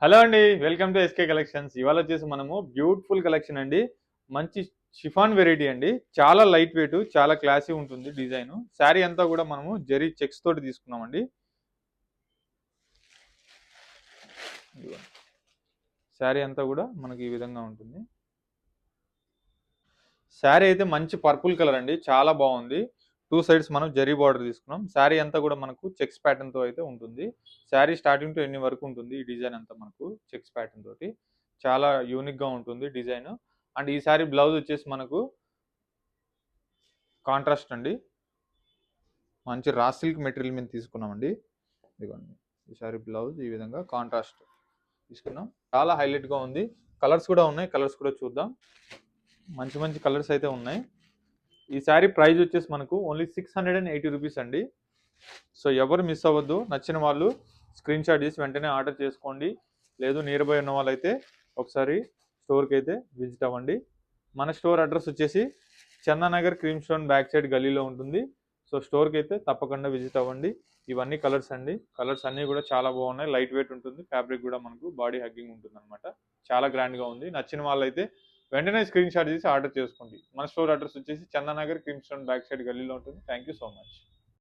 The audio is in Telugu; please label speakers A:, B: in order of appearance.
A: హలో అండి. Welcome to SK collections. ఇవాళ వచ్చేసి మనము బ్యూటిఫుల్ కలెక్షన్ అండి. మంచి షిఫాన్ వెరైటీ అండి. చాలా లైట్ వెయిట్, చాలా క్లాసీ ఉంటుంది డిజైన్. శారీ అంతా కూడా మనము జరీ చెక్స్ తోటి తీసుకున్నామండి. శారీ అంతా కూడా మనకి ఈ విధంగా ఉంటుంది. శారీ అయితే మంచి పర్పుల్ కలర్ అండి. చాలా బాగుంది. టూ సైడ్స్ మనం జరీ బార్డర్ తీసుకున్నాం. శారీ అంతా కూడా మనకు చెక్స్ ప్యాటర్న్ తో అయితే ఉంటుంది. శారీ స్టార్టింగ్ టు ఎండింగ్ వరకు ఉంటుంది. ఈ డిజైన్ అంతా మనకు చెక్స్ ప్యాటర్న్ తోటి చాలా యూనిక్ గా ఉంటుంది డిజైన్. అండ్ ఈ శారీ బ్లౌజ్ వచ్చేసి మనకు కాంట్రాస్ట్ అండి. మంచి రా సిల్క్ మెటీరియల్ మీద తీసుకున్నామండి. ఇదిగోండి, ఈ శారీ బ్లౌజ్ ఈ విధంగా కాంట్రాస్ట్ తీసుకున్నాం. చాలా హైలైట్ గా ఉంది. కలర్స్ కూడా ఉన్నాయి. కలర్స్ కూడా చూద్దాం. మంచి మంచి కలర్స్ అయితే ఉన్నాయి. ఈ శారీ ప్రైస్ వచ్చేసి మనకు ఓన్లీ 680 రూపీస్ అండి. సో ఎవరు మిస్ అవ్వద్దు. నచ్చిన వాళ్ళు స్క్రీన్ షాట్ చేసి వెంటనే ఆర్డర్ చేసుకోండి. లేదు నియర్ బై ఉన్న వాళ్ళైతే ఒకసారి స్టోర్కి అయితే విజిట్ అవ్వండి. మన స్టోర్ అడ్రస్ వచ్చేసి Chandanagar cream stone back side గల్లీలో ఉంటుంది. సో స్టోర్కి అయితే తప్పకుండా విజిట్ అవ్వండి. ఇవన్నీ కలర్స్ అండి. కలర్స్ అన్నీ కూడా చాలా బాగున్నాయి. లైట్ వెయిట్ ఉంటుంది. ఫ్యాబ్రిక్ కూడా మనకు బాడీ హగ్గింగ్ ఉంటుంది అనమాట. చాలా గ్రాండ్గా ఉంది. నచ్చిన వాళ్ళైతే వెంటనే స్క్రీన్ షాట్ చేసి ఆర్డర్ చేసుకోండి. మన స్టోర్ అడ్రస్ వచ్చేసి Chandanagar cream stone back side గల్లీలో ఉంటుంది. Thank you so much.